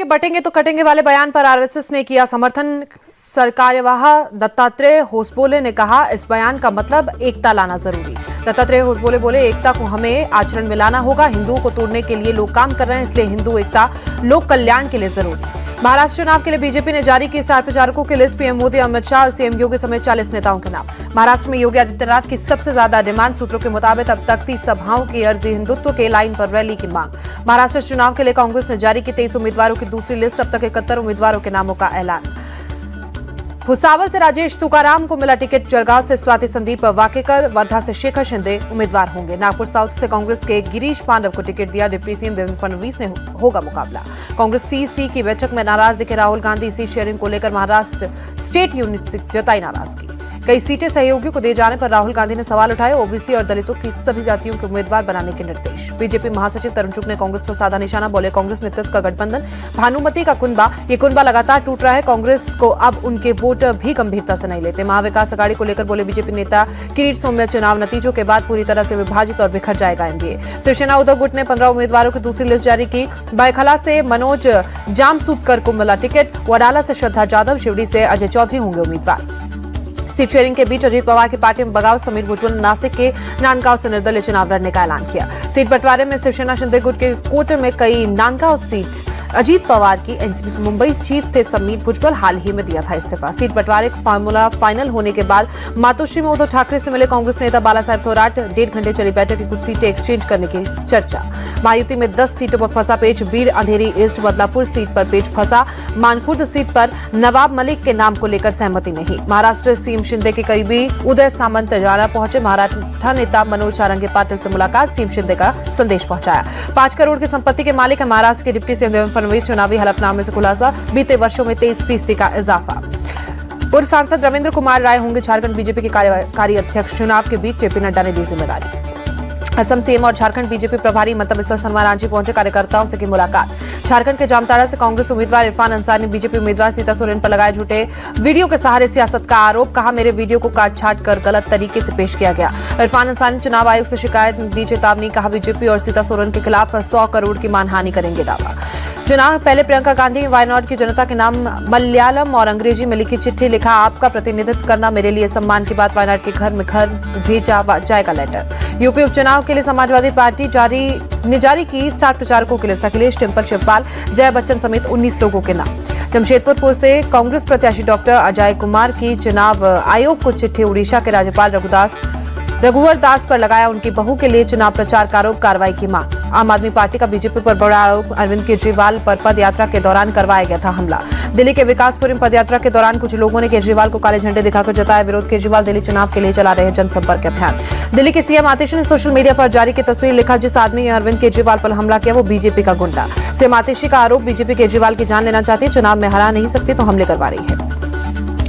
के बटेंगे तो कटेंगे वाले बयान पर आरएसएस ने किया समर्थन। सरकार्यवाह दत्तात्रेय होसबोले ने कहा, इस बयान का मतलब एकता लाना जरूरी। दत्तात्रेय होसबोले बोले, एकता को हमें आचरण में लाना होगा। हिंदुओं को तोड़ने के लिए लोग काम कर रहे हैं, इसलिए हिंदू एकता लोक कल्याण के लिए जरूरी। महाराष्ट्र चुनाव के लिए बीजेपी ने जारी की स्टार प्रचारकों की लिस्ट। पीएम मोदी, अमित शाह और सीएम योगी समेत 40 नेताओं के नाम। महाराष्ट्र में योगी आदित्यनाथ की सबसे ज्यादा डिमांड। सूत्रों के मुताबिक अब तक 30 सभाओं की अर्जी, हिंदुत्व के लाइन पर रैली की मांग। महाराष्ट्र चुनाव के लिए कांग्रेस ने जारी की 23 उम्मीदवारों की दूसरी लिस्ट। अब तक 71 उम्मीदवारों के नामों का ऐलान। भुसावल से राजेश तुकाराम को मिला टिकट। जलगांव से स्वाति संदीप वाकेकर, वर्धा से शेखर शिंदे उम्मीदवार होंगे। नागपुर साउथ से कांग्रेस के गिरीश पांडव को टिकट दिया। डिप्टी सीएम देवेंद्र फडणवीस ने होगा मुकाबला। कांग्रेस सीसी की बैठक में नाराज दिखे राहुल गांधी। सीट शेयरिंग को लेकर महाराष्ट्र स्टेट यूनिट से जताई नाराजगी। कई सीटें सहयोगियों को दिए जाने पर राहुल गांधी ने सवाल उठाए। ओबीसी और दलितों की सभी जातियों के उम्मीदवार बनाने के निर्देश। बीजेपी महासचिव तरुण चुग ने कांग्रेस पर साधा निशाना। बोले, कांग्रेस नेतृत्व का गठबंधन भानुमति का कुनबा, ये कुनबा लगातार टूट रहा है। कांग्रेस को अब उनके वोट भी गंभीरता से नहीं लेते। महाविकास अघाड़ी को लेकर बोले बीजेपी नेता किरीट सोमैया, चुनाव नतीजों के बाद पूरी तरह से विभाजित और बिखर जाएगा एनडीए। शिवसेना उद्धव गुट ने 15 उम्मीदवारों की दूसरी लिस्ट जारी की। बायखला से मनोज जामसूतकर को मिला टिकट। वडाला से श्रद्धा जाधव, शिवड़ी से अजय चौधरी होंगे उम्मीदवार। सीट शेयरिंग के बीच अजीत पवार की पार्टी में बगावत। समीर भुजबल नासिक के नांदगांव से निर्दलीय चुनाव लड़ने का ऐलान किया। सीट बंटवारे में शिवसेना शिंदे गुट के कोटे में कई। नांदगांव सीट अजीत पवार की। एनसीपी के मुंबई चीफ थे समीर भुजबल, हाल ही में दिया था इस्तीफा। सीट बंटवारे का फार्मूला फाइनल होने के बाद मातोश्री में उद्धव ठाकरे से मिले कांग्रेस नेता बाला साहेब थोराट। 1.5 घंटे चली बैठक की कुछ सीटें एक्सचेंज करने की चर्चा। महायुति में 10 सीटों पर फंसा पेच। बीर अंधेरी ईस्ट बदलापुर सीट पर पेच फंसा। मानखुर्द सीट पर नवाब मलिक के नाम को लेकर सहमति नहीं। महाराष्ट्र सीएम शिंदे के करीबी उदय सामंत जाना पहुंचे। महाराष्ट्र नेता मनोज सारंगी पाटिल से मुलाकात। सीएम शिंदे का संदेश पहुंचाया। 5 करोड़ की संपत्ति के मालिक है महाराष्ट्र के डिप्टी सीएम देवेंद्र फडणवीस। चुनावी हलफनामे से खुलासा, बीते वर्षों में 23% का इजाफा। पूर्व सांसद रविंद्र कुमार राय होंगे झारखंड बीजेपी के कार्यकारी अध्यक्ष। चुनाव के बीच जेपी नड्डा ने दी जिम्मेदारी। असम सीएम और झारखंड बीजेपी प्रभारी ममता बिस्वा शर्मा रांची पहुंचे। कार्यकर्ताओं से की मुलाकात। झारखंड के जामताड़ा से कांग्रेस उम्मीदवार इरफान अंसारी ने बीजेपी उम्मीदवार सीता सोरेन पर लगाए झूठे वीडियो के सहारे सियासत का आरोप। कहा, मेरे वीडियो को काट छाट कर गलत तरीके से पेश किया गया। इरफान अंसारी ने चुनाव आयोग से शिकायत दी चेतावनी। कहा, बीजेपी और सीता सोरेन के खिलाफ 100 करोड़ की मानहानि करेंगे दावा। चुनाव पहले प्रियंका गांधी वायनाड की जनता के नाम मलयालम और अंग्रेजी में लिखी चिट्ठी। लिखा, आपका प्रतिनिधित्व करना मेरे लिए सम्मान की बात। वायनाड के घर में घर भेजा जाएगा लेटर। यूपी उपचुनाव के लिए समाजवादी पार्टी ने जारी की स्टार प्रचारकों की लिस्ट। अखिलेश, टिम्पल शिवपाल, जया बच्चन समेत 19 लोगों के नाम। जमशेदपुर से कांग्रेस प्रत्याशी डॉक्टर अजय कुमार की चुनाव आयोग को चिट्ठी। उड़ीसा के राज्यपाल रघुवर दास पर लगाया उनकी बहू के लिए चुनाव प्रचार का आरोप। कार्रवाई की मांग। आम आदमी पार्टी का बीजेपी पर बड़ा आरोप। अरविंद केजरीवाल पर पद यात्रा के दौरान करवाया गया था हमला। दिल्ली के विकासपुरी में पदयात्रा के दौरान कुछ लोगों ने केजरीवाल को काले झंडे दिखाकर जताया विरोध। केजरीवाल दिल्ली चुनाव के लिए चला रहे जनसंपर्क अभियान। दिल्ली के सीएम आतिशी ने सोशल मीडिया पर जारी की तस्वीर। लिखा, जिस आदमी ने अरविंद केजरीवाल पर हमला किया वो बीजेपी का गुंडा। सीएम आतिशी का आरोप, बीजेपी केजरीवाल की जान लेना चाहती है, चुनाव में हरा नहीं सकती तो हमले करवा रही है।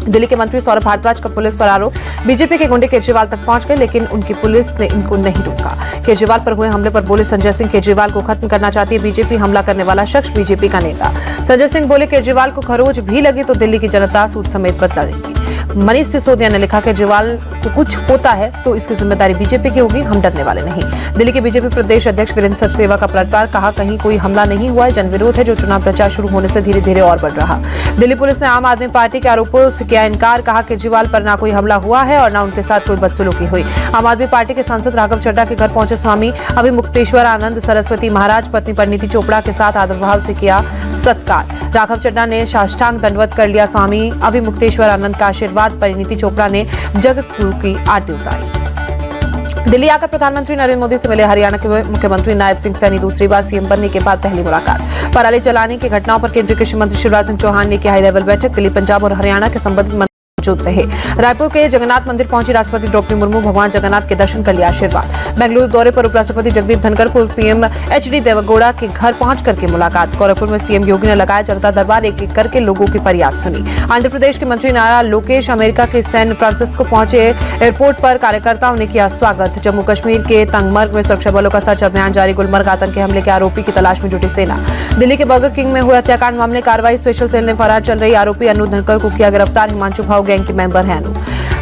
दिल्ली के मंत्री सौरभ भारद्वाज का पुलिस पर आरोप। बीजेपी के गुंडे केजरीवाल तक पहुंच गए लेकिन उनकी पुलिस ने इनको नहीं रोका। केजरीवाल पर हुए हमले पर बोले संजय सिंह, केजरीवाल को खत्म करना चाहती है बीजेपी। हमला करने वाला शख्स बीजेपी का नेता। संजय सिंह बोले, केजरीवाल को खरोच भी लगी तो दिल्ली की जनता सूद समेत बदला देगी। मनीष सिसोदिया ने लिखा, केजरीवाल को कुछ होता है तो इसकी जिम्मेदारी बीजेपी की होगी, हम डरने वाले नहीं। दिल्ली के बीजेपी प्रदेश अध्यक्ष वीरेंद्र सचदेवा का पलटवार। कहा, कहीं कोई हमला नहीं हुआ है, जनविरोध है जो चुनाव प्रचार शुरू होने से धीरे धीरे और बढ़ रहा। दिल्ली पुलिस ने आम आदमी पार्टी के आरोपों से किया इनकार। कहा, केजरीवाल पर ना कोई हमला हुआ है और न उनके साथ कोई बदसलूकी हुई। आम आदमी पार्टी के सांसद राघव चड्ढा के घर पहुंचे स्वामी अभिमुक्तेश्वर आनंद सरस्वती महाराज। पत्नी परिणीति चोपड़ा के साथ आदर भाव से किया सत्कार। राघव चड्ढा ने साष्टांग दंडवत कर लिया स्वामी अभिमुक्तेश्वर आनंद का आशीर्वाद। परिणीति चोपड़ा ने जगत गुरु की आरती उतारी। दिल्ली आकर प्रधानमंत्री नरेंद्र मोदी से मिले हरियाणा के मुख्यमंत्री नायब सिंह सैनी। दूसरी बार सीएम बनने के बाद पहली मुलाकात। पराली जलाने की घटनाओं पर केंद्रीय कृषि मंत्री शिवराज सिंह चौहान ने की हाई लेवल बैठक। दिल्ली, पंजाब और हरियाणा के संबंधित मौजूद रहे। रायपुर के जगन्नाथ मंदिर पहुंची राष्ट्रपति द्रौपदी मुर्मू। भगवान जगन्नाथ के दर्शन कर लिया आशीर्वाद। बेंगलुरु दौरे पर उपराष्ट्रपति जगदीप धनखड़ को पीएम एचडी देवेगौड़ा के घर पहुंच करके मुलाकात। गोरखपुर में सीएम योगी ने लगाया जनता दरबार। एक एक करके लोगों की फरियाद सुनी। आंध्र प्रदेश के मंत्री नारा लोकेश अमेरिका के सैन फ्रांसिस्को पहुंचे। एयरपोर्ट पर कार्यकर्ताओं ने किया स्वागत। जम्मू कश्मीर के तंगमर्ग में सुरक्षा बलों का सर्च अभियान जारी। गुलमर्ग आतंकी हमले के आरोपी की तलाश में जुटी सेना। दिल्ली के बर्गर किंग में हुए हत्याकांड मामले कार्रवाई। स्पेशल सेल ने फरार चल रही आरोपी अनु धनखड़ को किया गिरफ्तार। हिमांशु भाव गैंग के मेंबर हैं।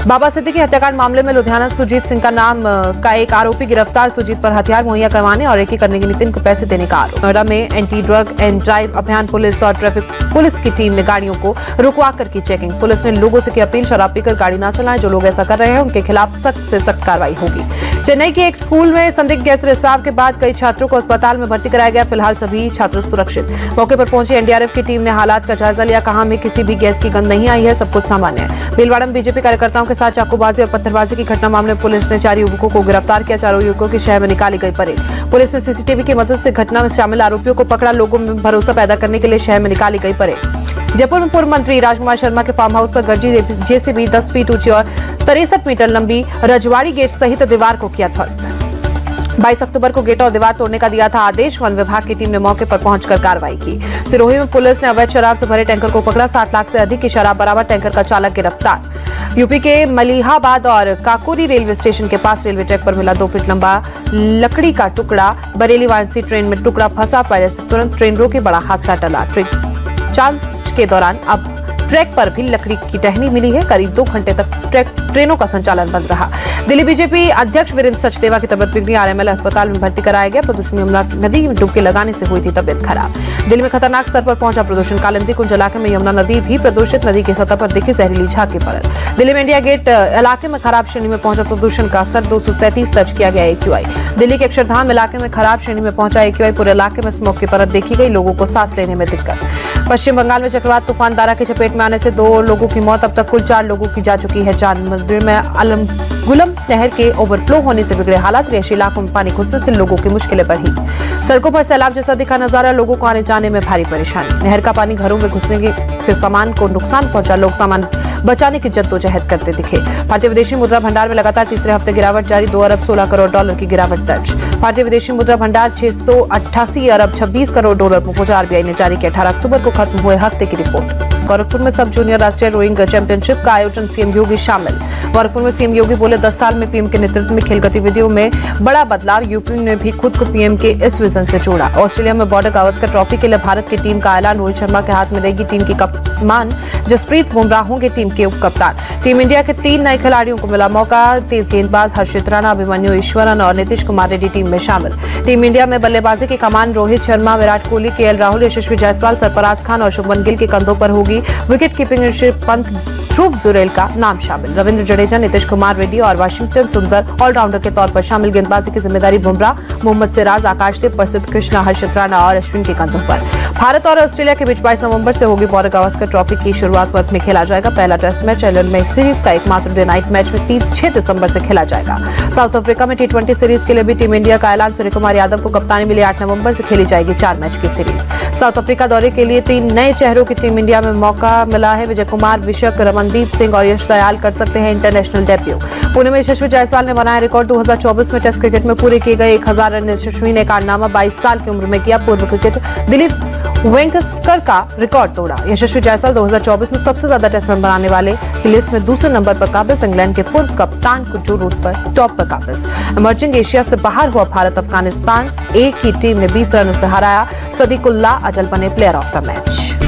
बाबा सिद्दीकी हत्याकांड मामले में लुधियाना सुजीत सिंह का नाम का एक आरोपी गिरफ्तार। सुजीत पर हथियार मुहैया करवाने और रेकी करने के नितिन को पैसे देने का आरोप। नोएडा में एंटी ड्रग एंड ड्राइव अभियान पुलिस और ट्रैफिक पुलिस की टीम ने गाड़ियों को रुकवा कर की चेकिंग। पुलिस ने लोगों से की अपील, शराब पीकर गाड़ी न चलाएं। जो लोग ऐसा कर रहे हैं उनके खिलाफ सख्त से सख्त कार्रवाई होगी। चेन्नई के एक स्कूल में संदिग्ध गैस रिसाव के बाद कई छात्रों को अस्पताल में भर्ती कराया गया। फिलहाल सभी छात्र सुरक्षित। मौके पर पहुंची एनडीआरएफ की टीम ने हालात का जायजा लिया। कहा में किसी भी गैस की गंध नहीं आई है, सब कुछ सामान्य है। भीलवाड़ा में बीजेपी कार्यकर्ताओं के साथ चाकूबाजी और पत्थरबाजी की घटना मामले में पुलिस ने 4 युवकों को गिरफ्तार किया। चारों युवकों की शहर में निकाली गई परेड। पुलिस ने सीसीटीवी की मदद से घटना में शामिल आरोपियों को पकड़ा। लोगों में भरोसा पैदा करने के लिए शहर में निकाली गई परेड। जयपुर में पूर्व मंत्री राजकुमार शर्मा के फार्म हाउस पर गरजी जेसीबी 10 फीट ऊंची और 63 मीटर लंबी रजवाड़ी गेट सहित दीवार को किया ध्वस्त। 22 अक्टूबर को गेट और दीवार तोड़ने का दिया था आदेश। वन विभाग की टीम ने मौके पर पहुंचकर कार्रवाई की। सिरोही में पुलिस ने अवैध शराब से भरे टैंकर को पकड़ा। 7 लाख से अधिक की शराब बरामद। टैंकर का चालक गिरफ्तार। यूपी के मलिहाबाद और काकोरी रेलवे स्टेशन के पास रेलवे ट्रैक पर मिला 2 फीट लंबा लकड़ी का टुकड़ा। बरेली वाराणसी ट्रेन में टुकड़ा फंसा। पहले से तुरंत ट्रेन रोकी, बड़ा हादसा टला। जांच के दौरान अब ट्रैक पर भी लकड़ी की टहनी मिली है। करीब 2 घंटे तक ट्रेनों का संचालन बंद रहा। दिल्ली बीजेपी अध्यक्ष वीरेंद्र सचदेवा की तबियत बिगड़ी। आरएमएल अस्पताल में भर्ती कराया गया। प्रदूषण यमुना नदी में डुबकी लगाने से हुई थी तबियत खराब। दिल्ली में खतरनाक स्तर पर पहुंचा प्रदूषण। कालिंदी कुंज इलाके में यमुना नदी भी प्रदूषित। नदी की सतह पर दिखी जहरीली झाग की परत। दिल्ली में इंडिया गेट इलाके में खराब श्रेणी में पहुंचा प्रदूषण का स्तर। 237 दर्ज किया गया AQI। दिल्ली के अक्षरधाम इलाके में खराब श्रेणी में पहुंचा AQI। पूरे इलाके में स्मोक की परत देखी गई। लोगों को सांस लेने में दिक्कत। पश्चिम बंगाल में चक्रवात तूफान दारा की चपेट में आने से 2 लोगों की मौत। अब तक कुल 4 लोगों की जा चुकी है जान। मंदिर में गुलम नहर के ओवरफ्लो होने से बिगड़े हालात। रिहायशी इलाकों में पानी घुसने से लोगों की मुश्किलें बढ़ी। सड़कों पर सैलाब जैसा दिखा नजारा। लोगों को आने जाने में भारी परेशानी। नहर का पानी घरों में घुसने से सामान को नुकसान पहुंचा। लोग सामान बचाने की जद्दोजहद करते दिखे। भारतीय विदेशी मुद्रा भंडार में लगातार तीसरे हफ्ते गिरावट जारी। 2 अरब 16 करोड़ डॉलर की गिरावट दर्ज। भारतीय विदेशी मुद्रा भंडार 688 अरब 26 करोड़ डॉलर पहुंचा। आरबीआई ने जारी किया 18 अक्टूबर को खत्म हुए हफ्ते की रिपोर्ट। गोरखपुर में सब जूनियर राष्ट्रीय रोइंग चैंपियनशिप का आयोजन सीएम योगी शामिल। गोरखपुर में सीएम योगी बोले 10 साल में पीएम के नेतृत्व में खेल गतिविधियों में बड़ा बदलाव। यूपी ने भी खुद को पीएम के इस विजन से जोड़ा। ऑस्ट्रेलिया में बॉर्डर गावस्कर ट्रॉफी के लिए भारत की टीम का ऐलान। रोहित शर्मा के हाथ में रहेगी टीम की कप्तान। जसप्रीत बुमराह होंगे टीम के उप कप्तान। टीम इंडिया के 3 नए खिलाड़ियों को मिला मौका। तेज गेंदबाज हर्षित राणा, अभिमन्यु ईश्वरन और नीतीश कुमार रेड्डी टीम में शामिल। टीम इंडिया में बल्लेबाजी की कमान रोहित शर्मा, विराट कोहली, केएल राहुल, यशस्वी जायसवाल, सरफराज खान और शुभमन गिल के कंधों पर होगी। विकेट कीपिंग ऋषभ पंत, ध्रुव जुरेल का नाम शामिल। रविंद्र जडेजा, नीतीश कुमार रेड्डी और वाशिंगटन सुंदर ऑलराउंडर के तौर पर शामिल। गेंदबाजी की जिम्मेदारी बुमराह, मोहम्मद सिराज, आकाशदीप, प्रसिद्ध कृष्णा, हर्षित राणा और अश्विन के कंधों पर। भारत और ऑस्ट्रेलिया के बीच 22 नवंबर से होगी बॉर्डर गावस्कर ट्रॉफी की शुरुआत। पर्थ में खेला जाएगा पहला टेस्ट मैच। इंग्लैंड में सीरीज का एकमात्र डे नाइट मैच में 6 दिसंबर से खेला जाएगा। साउथ अफ्रीका में T20 सीरीज के लिए भी टीम इंडिया का ऐलान। सूर्य कुमार यादव को कप्तानी मिली। 8 नवंबर से खेली जाएगी 4 मैच की सीरीज। साउथ अफ्रीका दौरे के लिए 3 नए चेहरों की टीम इंडिया में मौका मिला है। विजय कुमार, विशक, रमनदीप सिंह और यश दयाल कर सकते हैं इंटरनेशनल डेब्यू। पुणे में यशस्वी जायसवाल ने बनाया रिकॉर्ड। 2024 में टेस्ट क्रिकेट में पूरे किए गए 1000 रन यशस्वी ने कारनामा 22 साल की उम्र में किया। पूर्व क्रिकेट दिलीप वेंकसकर का रिकॉर्ड तोड़ा। यशस्वी जायसवाल 2024 में सबसे ज्यादा टेस्ट रन बनाने वाले की लिस्ट में दूसरे नंबर पर काबिज। इंग्लैंड के पूर्व कप्तान को जो रूट पर टॉप पर काबिज। इमर्जिंग एशिया से बाहर हुआ भारत अफगानिस्तान। एक ही टीम ने 20 रनों से हराया। सदीकुल्लाह अजल बने प्लेयर ऑफ द मैच।